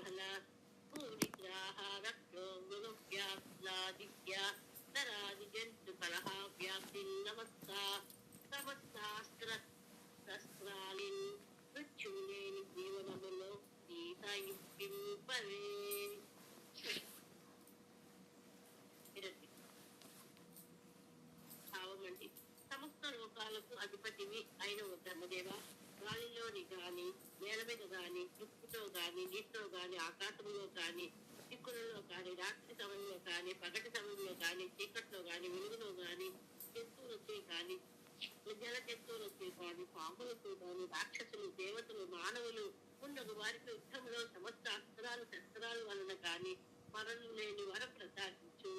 కుతూహల పూరిగ్రాహ రక్తో మృగవ్యాప్లాదిత్య నరాది జంతు కలహ వ్యాప్తి నమస్తా సమస్తాస్త్రాలిన్ మృత్యులేని జీవనములో సీతాయింపవే. భావమండి. సమస్త లోకాలకు అధిపతివి అయిన ఓ బ్రహ్మదేవ, గాలిలోని గాని, నేల మీద గాని, నిప్పుతో గాని, నీటితో గాని, ఆకాశంలో గాని, దిక్కులలో గాని, రాత్రి సమయంలో గాని, పగటి సమయంలో గాని, చీకట్లో గాని, వెలుగులో గాని, జంతువులతో గాని, జల జంతువులతో గాని, పాములతో గాని, రాక్షసులు, దేవతలు, మానవులు ఉన్నది వారికి యుద్ధంలో సమస్త అస్త్రాలు శస్త్రాల వలన గాని మరణం లేని వరం ప్రసాదించు.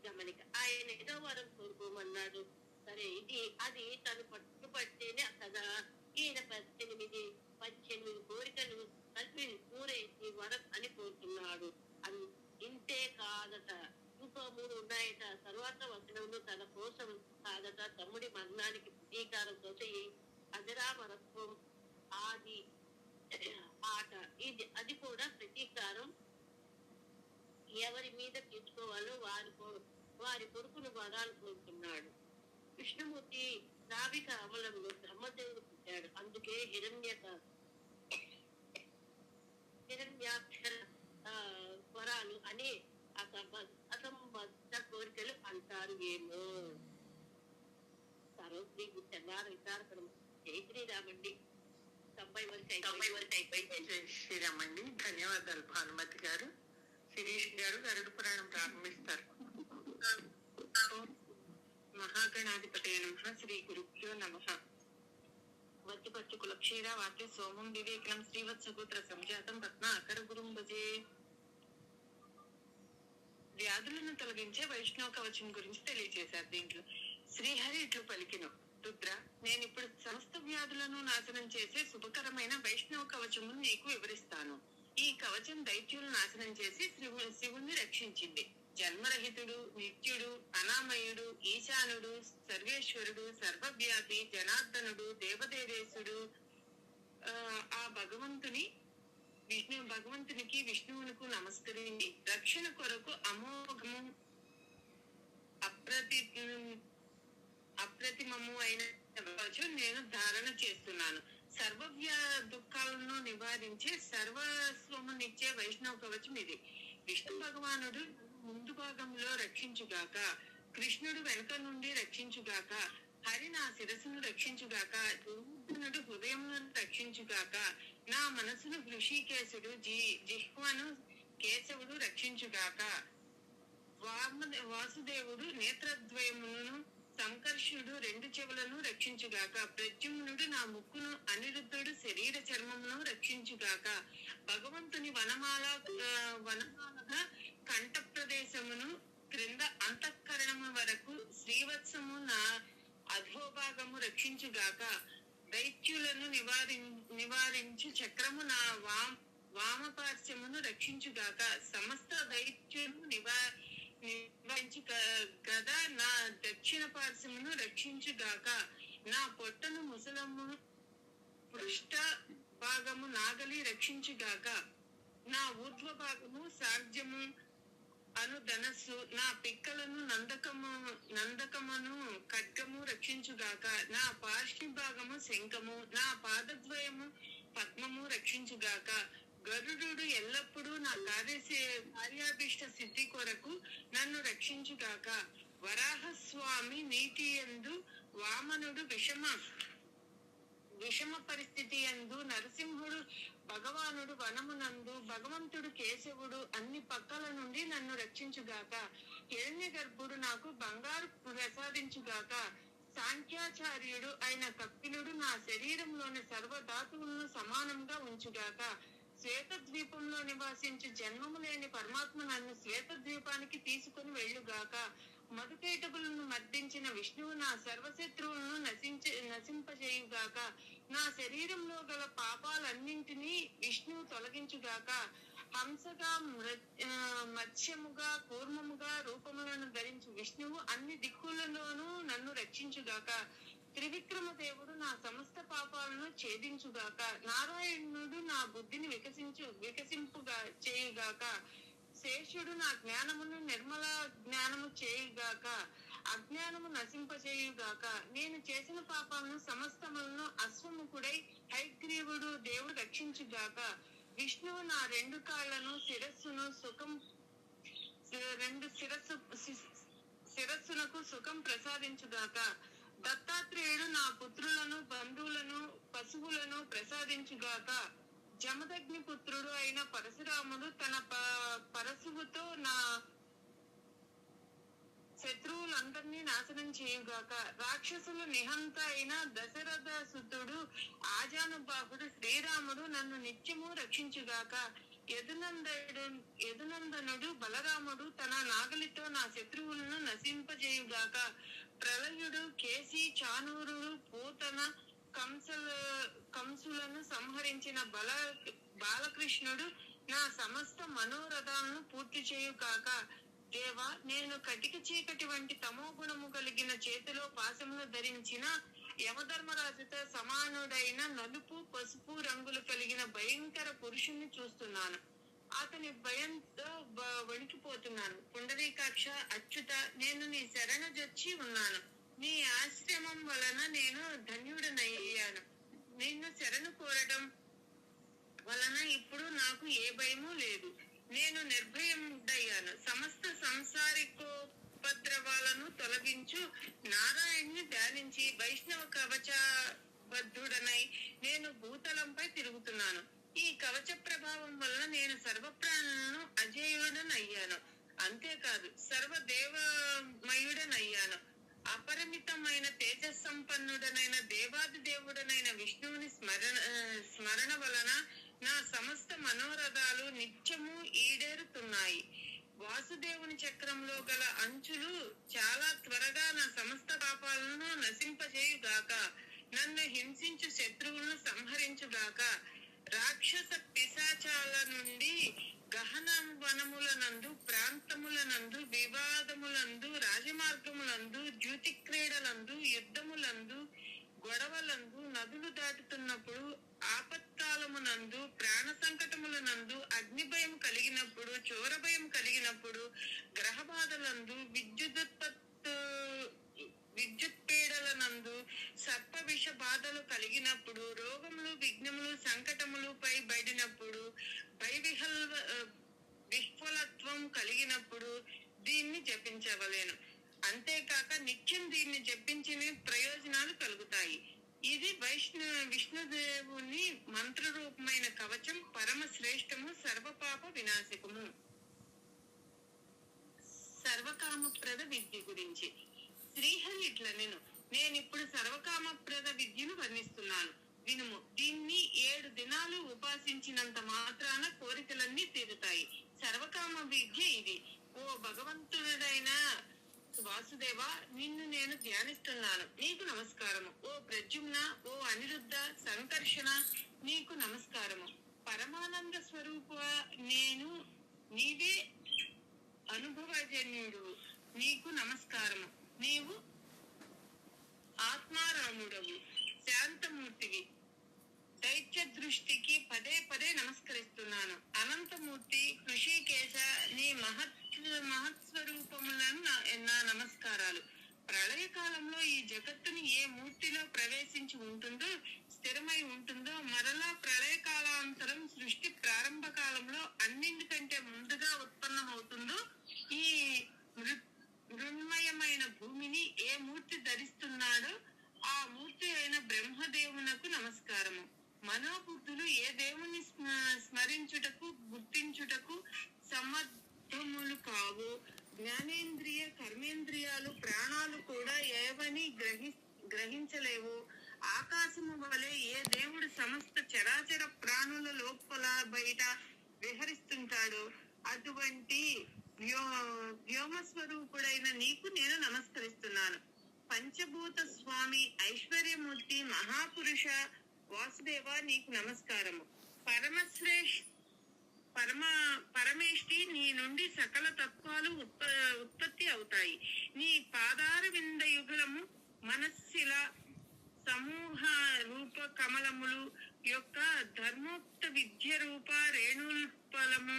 గమనిక, ఆయన ఏదో వరం కోరుకోమన్నాడు. సరే, ఇది అది తను పట్టుపట్టేనే కదా. ఈయన 18 కోరికలు కలిపి పూరేసి వరం అని కోరుతున్నాడు. అది ఇంతే కాదట, ఇంకో 3 ఉన్నాయట. తరువాత వచనంలో తన కోసం కాదట, తమ్ముడి మరణానికి ప్రతీకారం కోసం ఈ అజరామరత్వం ఆది ఆట ఇది, అది కూడా ప్రతీకారం ఎవరి మీద తీసుకోవాలో వారి కొడుకును వరాలు కోరుకున్నాడు. విష్ణుమూర్తి నాభిక అమలంలో బ్రహ్మదేవుడు పుట్టాడు. అందుకే హిరణ్యాక్షర వరాలు అనే అసంబద్ధ కోరికలు అంటారు ఏమో. సరోశ్రీ తెల్లారు విచారకరం. జై శ్రీరామండి. 90 వరకు అయిపోయింది. జై శ్రీరామండి. ధన్యవాదాలు భానుమతి గారు. శిరీష్ గారు గరుడ పురాణం ప్రారంభిస్తారు. మహాగణాధిపతే నమః. శ్రీ గురుభ్యో నమః. వత్తిపచ్చు కులక్షీర వాక్య సోమం వివేకనం శ్రీవత్సపుత్ర సంజాతం రత్న అకర గురుం భజే. వ్యాధులను తొలగించే వైష్ణవ కవచం గురించి తెలియజేశారు. దీంట్లో శ్రీహరి ఇట్లు పలికిను: రుద్ర, నేనిప్పుడు సమస్త వ్యాధులను నాశనం చేసే శుభకరమైన వైష్ణవ కవచము నీకు వివరిస్తాను. ఈ కవచం దైత్యులు నాశనం చేసి శివుణ్ణి రక్షించింది. జన్మరహితుడు, నిత్యుడు, అనామయుడు, ఈశానుడు, సర్వేశ్వరుడు, సర్వవ్యాపి, జనార్దనుడు, దేవదేవేశుడు ఆ భగవంతునికి విష్ణువునకు నమస్కరించి రక్షణ కొరకు అమోఘము అప్రతిమము అయిన కవచం నేను ధారణ చేస్తున్నాను. దుఃఖాలను నివారించే సర్వస్వమునిచ్చే వైష్ణవ కవచం ఇది. విష్ణు భగవానుడు ముందు భాగంలో రక్షించుగాక, కృష్ణుడు వెనుక నుండి రక్షించుగాక, హరి నా శిరస్సును రక్షించుగాక, దుర్యోధనుడు హృదయమును రక్షించుగాక, నా మనసును హృషికేశుడు, జిహ్వను కేశవుడు రక్షించుగాక, వాసుదేవుడు నేత్రద్వయమును, సంకర్షుడు 2 చెవులను రక్షించుగాక, ప్రద్యుమ్నుడు నా ముక్కును, అనిరుద్ధుడు శరీర చర్మమును రక్షించుగాక, భగవంతుని వనమాలగా కంఠ ప్రదేశమును క్రింద అంతఃకరణము వరకు శ్రీవత్సము నా అధోభాగము రక్షించుగాక, దైత్యులను నివారించు చక్రము నా వామపార్శ్వమును రక్షించుగాక, సమస్త దైత్యులను నివారించి గద నా దక్షిణ పార్శ్వమును రక్షించుగాక, నా పొట్టను ముసలము పృష్ఠ భాగము నాగలి రక్షించుగాక, నా ఊర్ధ్వ భాగము సార్జము అను ధనస్సు, నా పిక్కలను నందకమును ఖడ్గము రక్షించుగాక, నా పార్శ్వ భాగము శంఖము, నా పాదద్వయము పద్మము రక్షించుగాక, గరుడు ఎల్లప్పుడూ నా కార్యాభీష్ట సిద్ధి కొరకు నన్ను రక్షించుగాక, వరాహస్వామి నీటి యందు, వామనుడు విషమ పరిస్థితి యందు, నరసింహుడు భగవానుడు వనమునందు, భగవంతుడు కేశవుడు అన్ని పక్కల నుండి నన్ను రక్షించుగాక, హిరణ్య గర్భుడు నాకు బంగారు ప్రసాదించుగాక, సాంఖ్యాచార్యుడు అయిన కపిలుడు నా శరీరంలోని సర్వధాతువులను సమానంగా ఉంచుగాక, శ్వేత ద్వీపంలో నివాసించి జన్మము లేని పరమాత్మ నన్ను శ్వేత ద్వీపానికి తీసుకుని వెళ్ళుగాక, మధుకైటకులను మర్దించిన విష్ణువు నా సర్వశత్రువులను నశింపజేయుగాక, నా శరీరంలో గల పాపాలన్నింటినీ విష్ణువు తొలగించుగాక, హంసగా మత్స్యముగా కూర్మముగా రూపములను ధరించు విష్ణువు అన్ని దిక్కులలోనూ నన్ను రక్షించుగాక, త్రివిక్రమ దేవుడు నా సమస్త పాపాలను ఛేదించుగాక. నారాయణుడు నా బుద్ధిని వికసింపుగా చేయుగాక. శేషుడు నా జ్ఞానమును నిర్మల జ్ఞానము చేయుగాక. అజ్ఞానము నశింపచేయుగాక. నేను చేసిన పాపాలను సమస్తములను అశ్వముఖుడై హైగ్రీవుడు దేవుడు రక్షించుగాక. విష్ణువు నా రెండు కాళ్లను శిరస్సునకు సుఖం ప్రసాదించుగాక. దత్తాత్రేయుడు నా పుత్రులను బంధువులను పశువులను ప్రసాదించుగాక. జమదగ్ని పుత్రుడు అయిన పరశురాముడు తన పరశువుతో నా శత్రువులందరినీ నాశనం చేయుగాక. రాక్షసులు నిహంత అయిన దశరథ సుతుడు ఆజానుబాహుడు శ్రీరాముడు నన్ను నిత్యము రక్షించుగాక. యదునందనుడు బలరాముడు తన నాగలితో నా శత్రువులను నశింపజేయుగాక. ప్రళయుడు కేసి చానూరుడు పూతన కంసులను సంహరించిన బాలకృష్ణుడు నా సమస్త మనోరథాలను పూర్తి చేయుగాక. దేవా, నేను కటిక చీకటి వంటి తమో గుణము కలిగిన చేతిలో పాశమును ధరించిన యమధర్మరాజుతో సమానుడైన నలుపు పసుపు రంగులు కలిగిన భయంకర పురుషుణ్ణి చూస్తున్నాను. అతని భయంతో వణికిపోతున్నాను. పుండరీకాక్ష, అచ్యుత, నేను నీ శరణజొచ్చి ఉన్నాను. నీ ఆశ్రమం వలన నేను ధన్యుడనయ్యాను. నిన్ను శరణు కోరడం వలన ఇప్పుడు నాకు ఏ భయము లేదు. నేను నిర్భయుడయ్యాను. సమస్త సంసారికోపద్రవాలను తొలగించు నారాయణ్ణి ధ్యానించి వైష్ణవ కవచబద్ధుడనై నేను భూతలంపై తిరుగుతున్నాను. ఈ కవచ ప్రభావం వలన నేను సర్వప్రాణులను అజేయుడనయ్యాను. అంతేకాదు సర్వదేవమయుడనయ్యాను. అపరిమితమైన తేజస్సంపన్నుడనైన దేవాది దేవుడనైన విష్ణువుని స్మరణ వలన నా సమస్త మనోరథాలు నిత్యము ఈడేరుతున్నాయి. వాసుదేవుని చక్రంలో గల అంచులు చాలా త్వరగా నా సమస్త పాపాలను నశింపజేయుగాక. నన్ను హింసించు శత్రువులను సంహరించుగాక. రాక్షస పిశాచాల నుండి గహన వనములనందు, ప్రాంతములనందు, వివాదములందు, రాజమార్గములందు, ద్యూతి క్రీడలందు, యుద్ధములందు, గొడవలందు, నదులు దాటుతున్నప్పుడు, ఆపత్కాలమునందు, ప్రాణ సంకటములనందు, అగ్ని భయం కలిగినప్పుడు, చోర భయం కలిగినప్పుడు, గ్రహ బాధలందు, విద్యుత్ పీడలనందు, సర్ప విష బాధలు కలిగినప్పుడు, రోగములు, విఘ్నములు, సంకటములు పైబడినప్పుడు, విహ్వలత్వం కలిగినప్పుడు దీన్ని జపించవలేను. అంతేకాక నిత్యం దీన్ని జపించిన ప్రయోజనాలు కలుగుతాయి. ఇది విష్ణుదేవుని మంత్రరూపమైన కవచం, పరమ శ్రేష్టము, సర్వపాప వినాశకము. సర్వకామప్రద విద్య గురించి శ్రీహరి ఇట్లా నేనిప్పుడు సర్వకామప్రద విద్యను వర్ణిస్తున్నాను, వినుము. దీన్ని 7 దినాలు ఉపాసించినంత మాత్రాన కోరికలన్నీ తీరుతాయి. సర్వకామ విద్య ఇది. ఓ భగవంతుడైన వాసుదేవ, నిన్ను నేను ధ్యానిస్తున్నాను, నీకు నమస్కారము. ఓ ప్రద్యుమ్న, ఓ అనిరుద్ధ, సంకర్షణ, నీకు నమస్కారము. పరమానంద స్వరూప నేను, నీవే అనుభవజన్యుడు, నీకు నమస్కారము. నీవు ఆత్మారాముడవు, శాంతమూర్తివి. దైత్య దృష్టికి పదే పదే నమస్కరిస్తున్నాను. అనంతమూర్తి, హృషికేశ, నీ మహత్స్వరూపములను నా నమస్కారాలు. ప్రళయ కాలంలో ఈ జగత్తుని ఏ మూర్తిలో ప్రవేశించి ఉంటుందో, స్థిరమై ఉంటుందో, మరలా ప్రళయ కాలాంతరం సృష్టి ప్రారంభ కాలంలో అన్నింటికంటే ముందుగా ఉత్పన్నమవుతుందో ఈ మృణ్మయమైన భూమిని ఏ మూర్తి ధరిస్తున్నాడో ఆ మూర్తి అయిన బ్రహ్మదేవునకు నమస్కారము. మనోబుద్ధులు ఏ దేవుని స్మరించుటకు, గుర్తించుటకు సమర్థములు కావు. జ్ఞానేంద్రియ, కర్మేంద్రియాలు, ప్రాణాలు కూడా ఏవని గ్రహించలేవు. ఆకాశము వలె ఏ దేవుడు సమస్త చరాచర ప్రాణుల లోపల బయట విహరిస్తుంటాడో అటువంటి వ్యోమస్వరూపుడైన నీకు నేను నమస్కరిస్తున్నాను. పంచభూత స్వామి, ఐశ్వర్యమూర్తి, మహాపురుష వాసుదేవ, నీకు నమస్కారము. పరమేష్టి, నీ నుండి సకల తత్వాలు ఉత్పత్తి అవుతాయి. నీ పాదార వింద యుగలము మనస్సిల సమూహ రూప కమలములు యొక్క ధర్మోక్త విద్య రూప రేణుల్పలము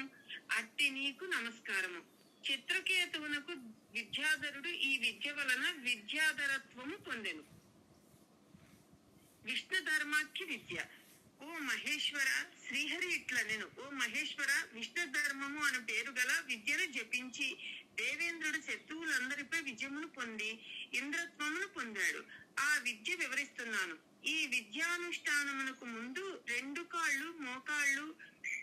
అట్టి నీకు నమస్కారము. చిత్రకేతువునకు విద్యాధరుడు ఈ విద్య వలన విద్యాధరత్వము పొందెను. విష్ణు ధర్మాఖ్య విద్య. ఓ మహేశ్వర, శ్రీహరి ఇట్లనెను: ఓ మహేశ్వర, విష్ణు ధర్మము అను పేరు గల విద్యను జపించి దేవేంద్రుడు శత్రువులందరిపై విజయమును పొంది ఇంద్రత్వమును పొందాడు. ఆ విద్య వివరిస్తున్నాను. ఈ విద్యానుష్ఠానమునకు ముందు 2 కాళ్ళు, మోకాళ్ళు,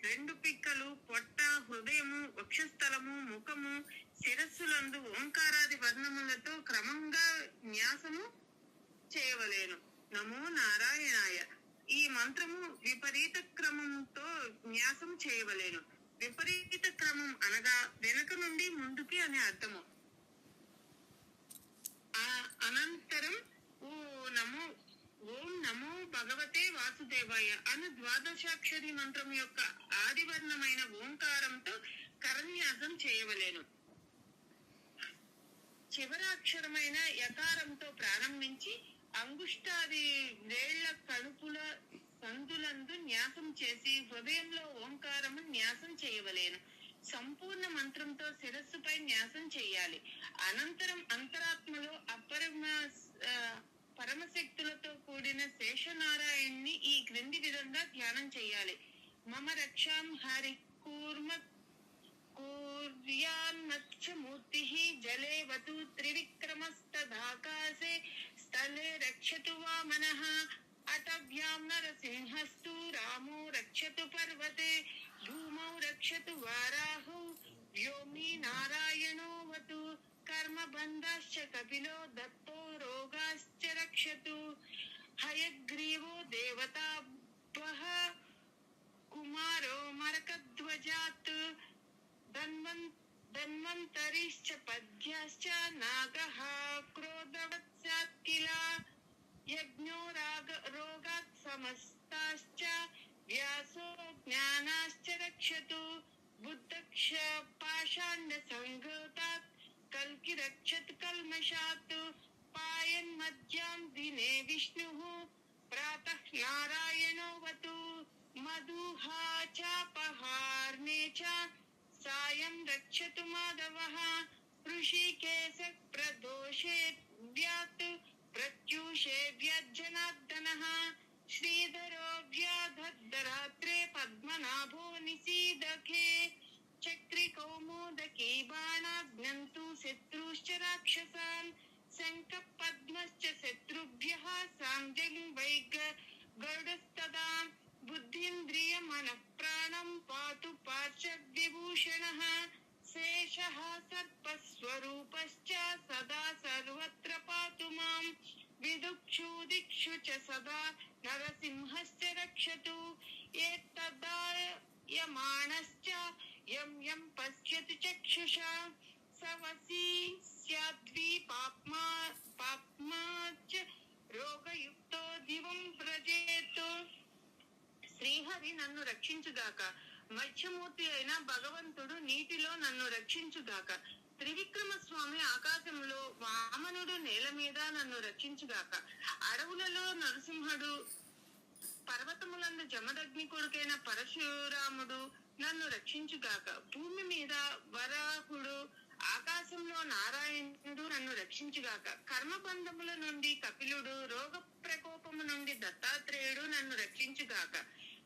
2 పిక్కలు, పొట్ట, హృదయము, వక్షస్థలము, ముఖము, శిరస్సులందు ఓంకారాది వర్ణములతో క్రమంగా న్యాసము చేయవలేను. నమో నారాయణాయ. ఈ మంత్రము విపరీత క్రమంతో న్యాసం చేయవలేను. విపరీత క్రమం అనగా వెనుక నుండి ముందుకి అనే అర్థము. అనంతరం ఓం నమో భగవతే వాసుదేవాయ అను ద్వాదశాక్షరి మంత్రం యొక్క ఆదివర్ణమైన ఓంకారంతో కరన్యాసం చేయవలేను. చివరాక్షరమైన యకారంతో ప్రారంభించి అంగుష్టాది వేళ్ల కడుపుల సందులందు న్యాసం చేసి హృదయంలో ఓంకారము న్యాసం చేయవలేను. సంపూర్ణ మంత్రంతో శిరస్సుపై న్యాసం చేయాలి. అనంతరం అంతరాత్మలో పరమశక్తులతో కూడిన శేషనారాయణ్ణి ఈ క్రింది విధంగా ధ్యానం చేయాలి. మమ రక్షాం హరి కూర్యాన్మత్స్యమూర్తిః జలేవతు త్రివిక్రమస్తదాకాశే స్థలే రక్షతు వామనః అటవ్యాం నరసింహస్తు రామో రక్షతు పర్వతే భూమౌ రక్షతు వారాహో వ్యోమ్ని నారాయణోవతు కర్మబంధాశ్చ కపిలో దత్తో రోగాశ్చ రక్షతు హయగ్రీవో దేవతాభ్యః కుమారో మరకధ్వజాత్ ధన్వంతరిశ్చ పద్యాశ్చ నాగః క్రోధవత్స్యాత్ కిల యజ్ఞో రోగాత్ సమస్తాశ్చ వ్యాసో జ్ఞానాశ్చ రక్షతు బుద్ధక్ష పాషాండ సంఘాతాత్ కల్కి రక్షత్ కల్మషాత్ పాయన్ మధ్యాం దినే విష్ణుః ప్రాతః నారాయణోవతు మధుహా చాపహార్నే చ సాయం రక్షతు మాధవః ఋషికేశ ప్రదోషే వ్యాత్ ప్రత్యూషే వ్యాజ్జనార్దనః శ్రీధరో వ్యాధద్ధరాత్రే పద్మనాభో నిశీదఖే చక్రి కౌమోదకీ బాణాగ్నంతు శత్రుశ్చ రాక్షసాన్ శంఖ పద్మశ్చ శత్రుభ్యః సాంజలిం గరుడస్తదా బుద్ధింద్రియ మనః ప్రాణం పాతు పార్శ్వవిభూషణః శేషః సర్పస్వరూపశ్చ సదా సర్వత్ర పాతు మాం విదుక్షు దిక్షు చ సదా నరసింహశ్చ రక్షతు ఏతదాయమానశ్చ యం యం పశ్యతి చక్షుషా సవసీ స్యాద్వి పాప్మాచ రోగయుక్తో దివం ప్రజేతు. శ్రీహరి నన్ను రక్షించుగాక. మత్స్యమూర్తి అయిన భగవంతుడు నీటిలో నన్ను రక్షించుగాక. త్రివిక్రమ స్వామి ఆకాశంలో, వామనుడు నేల మీద నన్ను రక్షించుగాక. అడవులలో నరసింహుడు, పర్వతములందు జమదగ్ని కొడుకైన పరశురాముడు నన్ను రక్షించుగాక. భూమి మీద వరాహుడు, ఆకాశంలో నారాయణుడు నన్ను రక్షించుగాక. కర్మబంధముల నుండి కపిలుడు, రోగ ప్రకోపము నుండి దత్తాత్రేయుడు నన్ను రక్షించుగాక.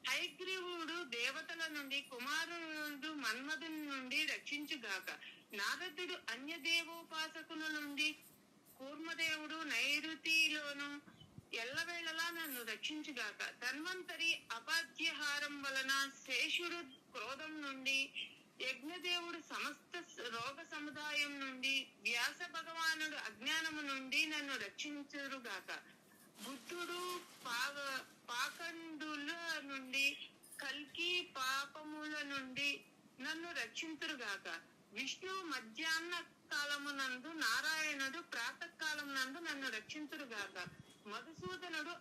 హయగ్రీవుడు దేవతల నుండి, కుమారుడు మన్మధుని నుండి రక్షించుగాక. నారదుడు అన్య దేవోపాసకుల నుండి, కూర్మదేవుడు నైరుతిలోను ఎల్లవేళలా నన్ను రక్షించుగాక. ధన్వంతరి అపాద్యహారం వలన శేషుడు క్రోధం నుండి, యజ్ఞదేవుడు సమస్త రోగ సముదాయం నుండి, వ్యాస భగవానుడు అజ్ఞానము నుండి నన్ను రక్షించురుగాక. బుద్ధుడు పాఖండుల నుండి, కల్కి పాపముల నుండి నన్ను రక్షించురుగాక. విష్ణు మధ్యాహ్న కాలమునందు, నారాయణుడు ప్రాతకాలమునందు నన్ను రక్షించురుగాక. మధుసూదనుడు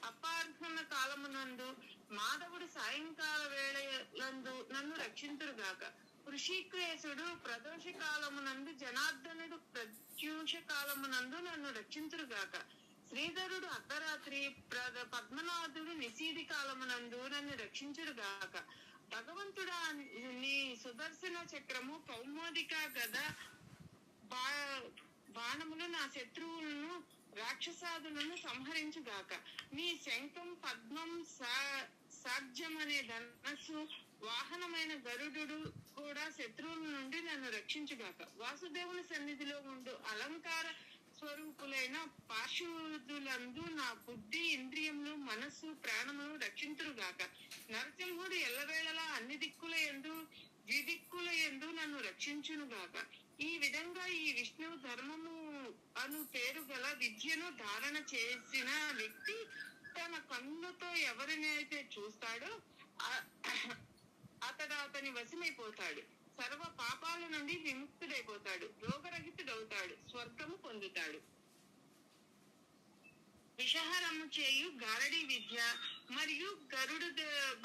అపార్హణ కాలమునందు, మాధవుడు సాయంకాల వేళలందు నన్ను రక్షించురుగాక. ఋషికేశుడు ప్రదోష కాలమునందు, జనార్దనుడు ప్రత్యూష కాలమునందు నన్ను రక్షించురుగాక. శ్రీధరుడు అర్ధరాత్రి, పద్మనాథుడు నిశీది కాలమునందు నన్ను రక్షించుడు గాక. భగవంతుడా, నీ సుదర్శన చక్రము, కౌమోదిక గద, బాణములు నా శత్రువులను రాక్షసాదులను సంహరించుగాక. నీ శంఖం, పద్మం, సాగ్జం అనే ధనస్సు వాహనమైన గరుడు కూడా శత్రువుల నుండి నన్ను రక్షించుగాక. వాసుదేవుని సన్నిధిలో ఉండు అలంకార స్వరూపులైన పార్శ్వదులందు నా బుద్ధి, ఇంద్రియములు, మనస్సు, ప్రాణములు రక్షించురుగాక. నరసింహుడు ఎల్లవేళలా అన్ని దిక్కుల యందు, ద్విదిక్కుల యందు నన్ను రక్షించునుగాక. ఈ విధంగా ఈ విష్ణు ధర్మము అను పేరు గల విద్యను ధారణ చేసిన వ్యక్తి తన కన్నుతో ఎవరినైతే చూస్తాడో అతని వశమైపోతాడు. సర్వ పాపాల నుండి విముక్తుడైపోతాడు, రోగరహితుడవుతాడు, స్వర్గము పొందుతాడు. విషహరము చేయు గారడి విద్య మరియు గరుడు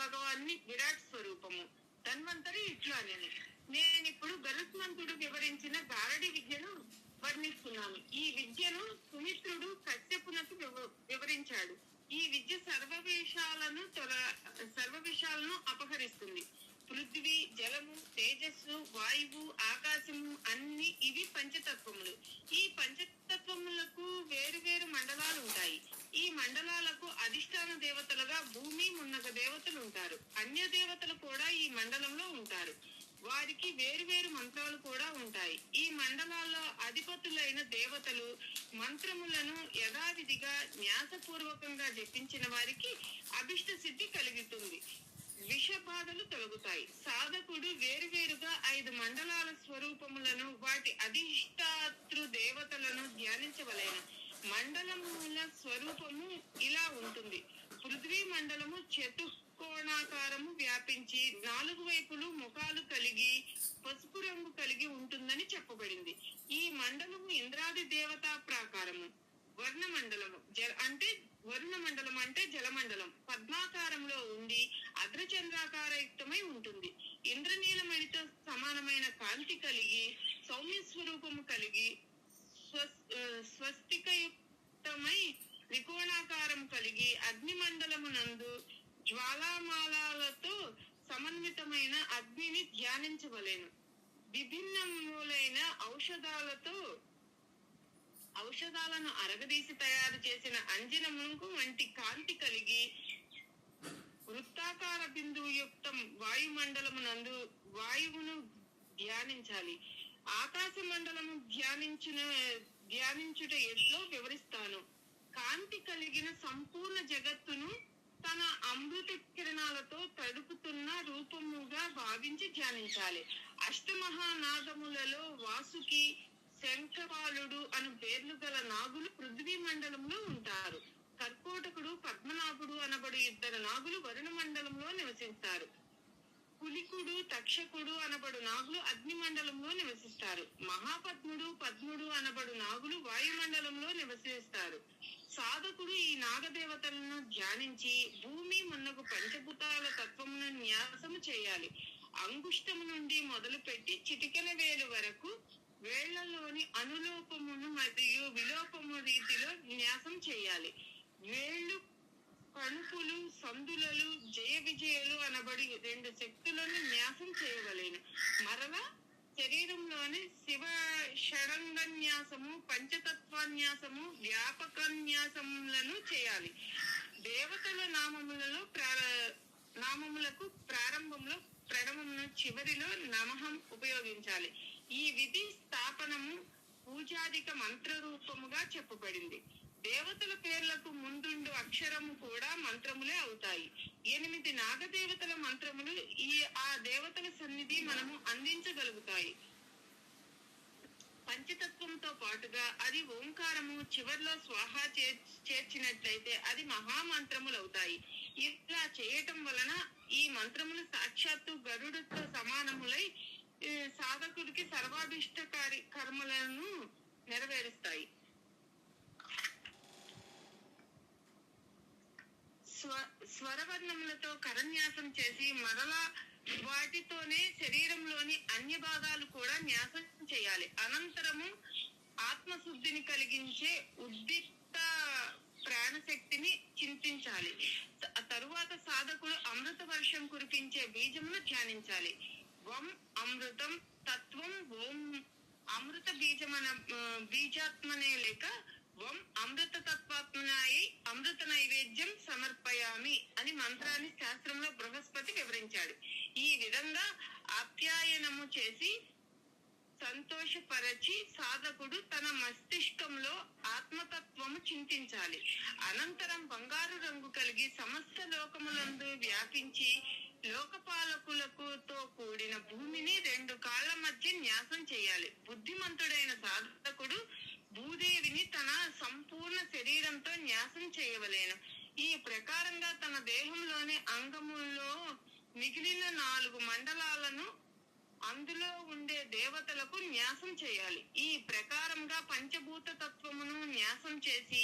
భగవాన్ని విరాట్ స్వరూపము. ధన్వంతరి ఇట్లా నేనిప్పుడు గరుత్మంతుడు వివరించిన గారడి విద్యను వర్ణిస్తున్నాను. ఈ విద్యను సుమిత్రుడు కశ్యపునకు వివరించాడు. ఈ విద్య సర్వ విషయాలను అపహరిస్తుంది. పృథ్వీ, జలము, తేజస్సు, వాయువు, ఆకాశము అన్ని ఇవి పంచతత్వములు. ఈ పంచతత్వములకు వేరు వేరు మండలాలు ఉంటాయి. ఈ మండలాలకు అధిష్టాన దేవతలుగా భూమి, మున్నగ దేవతలు ఉంటారు. అన్య దేవతలు కూడా ఈ మండలంలో ఉంటారు. వారికి వేరు వేరు మంత్రాలు కూడా ఉంటాయి. ఈ మండలాల్లో అధిపతులైన దేవతలు మంత్రములను యథావిధిగా న్యాసపూర్వకంగా జపించిన వారికి అభిష్ట సిద్ధి కలుగుతుంది, విషబాధలు తొలగుతాయి. సాధకుడు వేరువేరుగా 5 మండలాల స్వరూపములను, వాటి అధిష్టాతృ దేవతలను ధ్యానించవలెను. మండలముల స్వరూపము ఇలా ఉంటుంది. పృథ్వీ మండలము చతుకోణాకారము వ్యాపించి 4 వైపులు ముఖాలు కలిగి పసుపు రంగు కలిగి ఉంటుందని చెప్పబడింది. ఈ మండలము ఇంద్రాది దేవతా ప్రాకారము. వరుణ మండలం అంటే జలమండలం పద్మాకారంలో ఉండి అర్ధచంద్రాకారయుక్తమై ఉంటుంది. ఇంద్రనీలమణితో సమానమైన కాంతి కలిగి, సౌమ్య స్వరూపము కలిగి, స్వస్తికయుక్తమై త్రికోణాకారం కలిగి, అగ్నిమండలమునందు జ్వాలామాలతో సమన్వితమైన అగ్నిని ధ్యానించవలెను. విభిన్నములైన ఔషధాలను అరగదీసి తయారు చేసిన అంజనముకు వంటి కాంతి కలిగి, వృత్తాకార బిందుయుక్తం వాయుమండలమునందు వాయువును ధ్యానించాలి. ఆకాశ మండలము ధ్యానించుట ఎట్లో వివరిస్తాను. కాంతి కలిగిన సంపూర్ణ జగత్తును తన అమృత కిరణాలతో తడుపుతున్న రూపముగా భావించి ధ్యానించాలి. అష్టమహానాగములలో వాసుకి, శంఖపాలుడు అను పేర్లు గల నాగులు పృథ్వీ మండలంలో ఉంటారు. కర్కోటకుడు, పద్మనాభుడు అనబడు 2 నాగులు వరుణ మండలంలో నివసిస్తారు. కులికుడు, తక్షకుడు అనబడు నాగులు అగ్ని మండలంలో నివసిస్తారు. మహాపద్ముడు, పద్ముడు అనబడు నాగులు వాయుమండలంలో నివసిస్తారు. సాధకుడు ఈ నాగదేవతలను ధ్యానించి భూమి మున్నగు పంచభూతాల తత్వమును న్యాసము చేయాలి. అంగుష్టము నుండి మొదలుపెట్టి చిటికెన వేలు వరకు వేళ్లలోని అనులోపమును మరియు విలోపము రీతిలో న్యాసం చేయాలి. వేళ్లు, కణుపులు, సందులలు, జయ విజయలు అనబడి 2 శక్తులను న్యాసం చేయవలెను. మరలా శరీరంలోని శివ షడంగన్యాసము, పంచతత్వాన్యాసము, వ్యాపకన్యాసములను చేయాలి. దేవతల నామములకు ప్రారంభంలో ప్రణవమును, చివరిలో నమఃం ఉపయోగించాలి. ఈ విధి స్థాపనము పూజాదిక మంత్ర రూపముగా చెప్పబడింది. దేవతల పేర్లకు ముందుండు అక్షరము కూడా మంత్రములే అవుతాయి. 8 నాగదేవతల మంత్రములు ఆ దేవతల సన్నిధి మనము అందించగలుగుతాయి. పంచతత్వంతో పాటుగా అది ఓంకారము చివర్లో స్వాహ చేర్చినట్లయితే అది మహామంత్రములు అవుతాయి. ఇలా చేయటం వలన ఈ మంత్రములు సాక్షాత్తు గరుడుతో సమానములై సాధకుడికి సర్వాభిష్టకారి కర్మలను నెరవేరుస్తాయి. స్వరవర్ణములతో కరన్యాసం చేసి మరలా వాటితోనే శరీరంలోని అన్య భాగాలు కూడా న్యాసం చేయాలి. అనంతరము ఆత్మశుద్ధిని కలిగించే ఉద్దిక్త ప్రాణశక్తిని చింతించాలి. తరువాత సాధకుడు అమృత వర్షం కురిపించే బీజమును ధ్యానించాలి. వం అమృతం తత్వం ఓం అమృత బీజాత్మనే లేక వం అమృత తత్వాత్మనాయి అమృత నైవేద్యం సమర్పయామి అని మంత్రాన్ని శాస్త్రంలో బృహస్పతి వివరించాడు. ఈ విధంగా ఆప్యాయనము చేసి సంతోషపరచి సాధకుడు తన మస్తిష్కంలో ఆత్మతత్వము చింతించాలి. అనంతరం బంగారు రంగు కలిగి సమస్త లోకములందు వ్యాపించి లోకపాలకులతో కూడిన భూమిని 2 కాళ్ల మధ్య న్యాసం చేయాలి. బుద్ధిమంతుడైన సాధకుడు భూదేవిని తన సంపూర్ణ శరీరంతో న్యాసం చేయవలేను. ఈ ప్రకారంగా తన దేహంలోని అంగముల్లో మిగిలిన 4 మండలాలను అందులో ఉండే దేవతలకు న్యాసం చేయాలి. ఈ ప్రకారంగా పంచభూత తత్వమును న్యాసం చేసి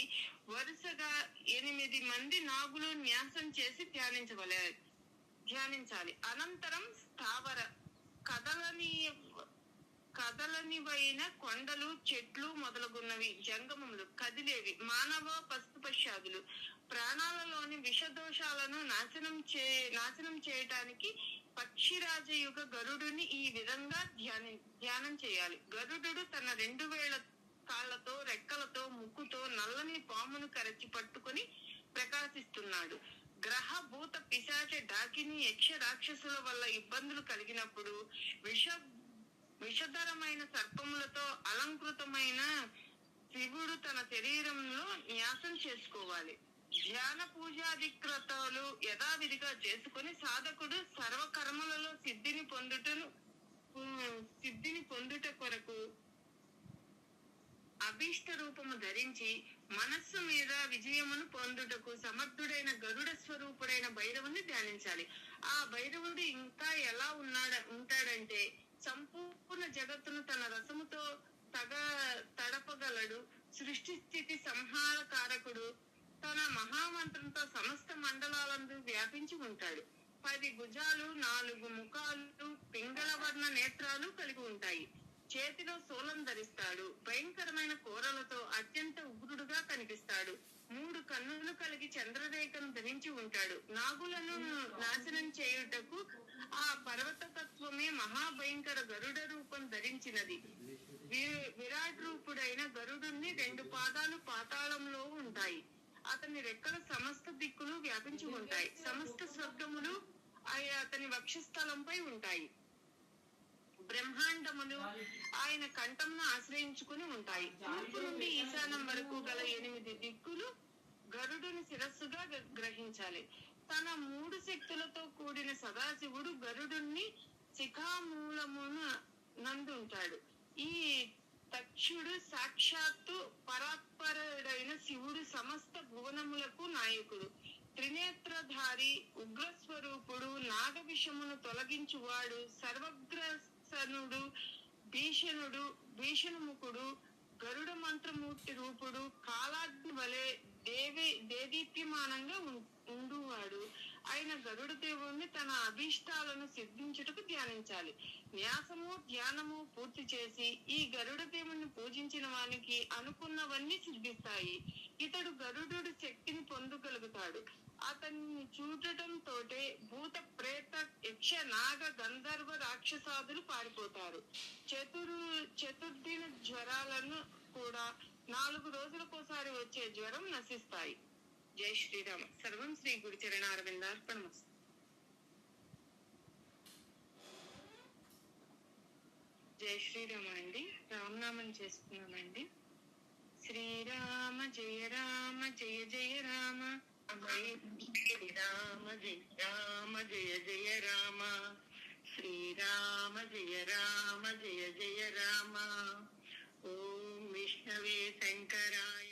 వరుసగా 8 మంది నాగులు న్యాసం చేసి ధ్యానించాలి. అనంతరం స్థావర కదలనివైన కొండలు, చెట్లు మొదలగున్నవి జంగమములు కదిలేవి మానవ పశుపశ్చాదులు ప్రాణాలలోని విషదోషాలను నాశనం చేయటానికి పక్షిరాజయుగ గరుడుని ఈ విధంగా ధ్యానం చేయాలి. గరుడు తన 2 వేల కాళ్లతో, రెక్కలతో, ముక్కుతో నల్లని పామును కరచి పట్టుకుని ప్రకాశిస్తున్నాడు. గ్రహ భూత పిశాచ డాకిని యక్ష రాక్షసుల వల్ల ఇబ్బందులు కలిగినప్పుడు విషధరమైన సర్పములతో అలంకృతమైన శివుడు తన శరీరంలో న్యాసం చేసుకోవాలి. ధ్యాన పూజాధిక్రతాలు యథావిధిగా చేసుకుని సాధకుడు సర్వకర్మలలో సిద్ధిని పొందుట కొరకు అభీష్ట రూపము ధరించి మనస్సు మీద విజయమును పొందుటకు సమర్థుడైన గరుడ స్వరూపుడైన భైరవుని ధ్యానించాలి. ఆ భైరవుడు ఇంకా ఎలా ఉంటాడంటే సంపూర్ణ జగత్తును తన రసముతో తడపగలడు. సృష్టి స్థితి సంహార కారకుడు. తన మహామంత్రంతో సమస్త మండలాలందు వ్యాపించి ఉంటాడు. 10 భుజాలు, 4 ముఖాలు, పింగళవర్ణ నేత్రాలు కలిగి ఉంటాయి. చేతిలో శూలం ధరిస్తాడు. భయంకరమైన కోరలతో అత్యంత ఉగ్రుడుగా కనిపిస్తాడు. 3 కన్నులు కలిగి చంద్రరేఖను ధరించి ఉంటాడు. నాగులను నాశనం చేయుటకు ఆ పర్వత తత్వమే మహాభయంకర గరుడ రూపం ధరించినది. విరాట్ రూపుడైన గరుడుని 2 పాదాలు పాతాళంలో ఉంటాయి. అతని రెక్కల సమస్త దిక్కులు వ్యాపించి ఉంటాయి. సమస్త స్వర్గములు అతని వక్షస్థలంపై ఉంటాయి. బ్రహ్మాండములు ఆయన కంఠంను ఆశ్రయించుకుని ఉంటాయి. తూర్పు నుండి ఈశాన్యం వరకు గల 8 దిక్కులు గరుడుని శిరస్సుగా గ్రహించాలి. తన 3 శక్తులతో కూడిన సదాశివుడు గరుడుని శిఖామూలమున నందుంటాడు. ఈ తక్షుడు సాక్షాత్తు పరాత్పరుడైన శివుడు సమస్త భువనములకు నాయకుడు. త్రినేత్రధారి, ఉగ్రస్వరూపుడు, నాగ విషమును తొలగించువాడు, సర్వగ్రసనుడు, భీషణముఖుడు, గరుడ మంత్రమూర్తి రూపుడు, కాలాగ్ని వలె దేదీప్యమానంగా ఉండువాడు ఆయన గరుడ దేవుణ్ణి తన అభీష్టాలను సిద్ధించుటకు ధ్యానించాలి. న్యాసము, ధ్యానము పూర్తి చేసి ఈ గరుడ దేవుణ్ణి పూజించిన వానికి అనుకున్నవన్నీ సిద్ధిస్తాయి. ఇతడు గరుడు శక్తిని పొందగలుగుతాడు. అతన్ని చూడటంతోటే భూత, ప్రేత, యక్ష, నాగ, గంధర్వ, రాక్షసాదులు పారిపోతారు. చతుర్దిన జ్వరాలను కూడా 4 రోజులకోసారి వచ్చే జ్వరం నశిస్తాయి. జై శ్రీరామ. సర్వం శ్రీ గురు చరణారవిందార్పణమస్తు. జై శ్రీరామ అండి. రామనామం చేసుకున్నామండి. శ్రీరామ జయ రామ జయ జయ రామ. శ్రీరామ జయ రామ జయ జయ రామ. శ్రీరామ జయ రామ జయ జయ రామ. ఓం విష్ణవే శంకరాయ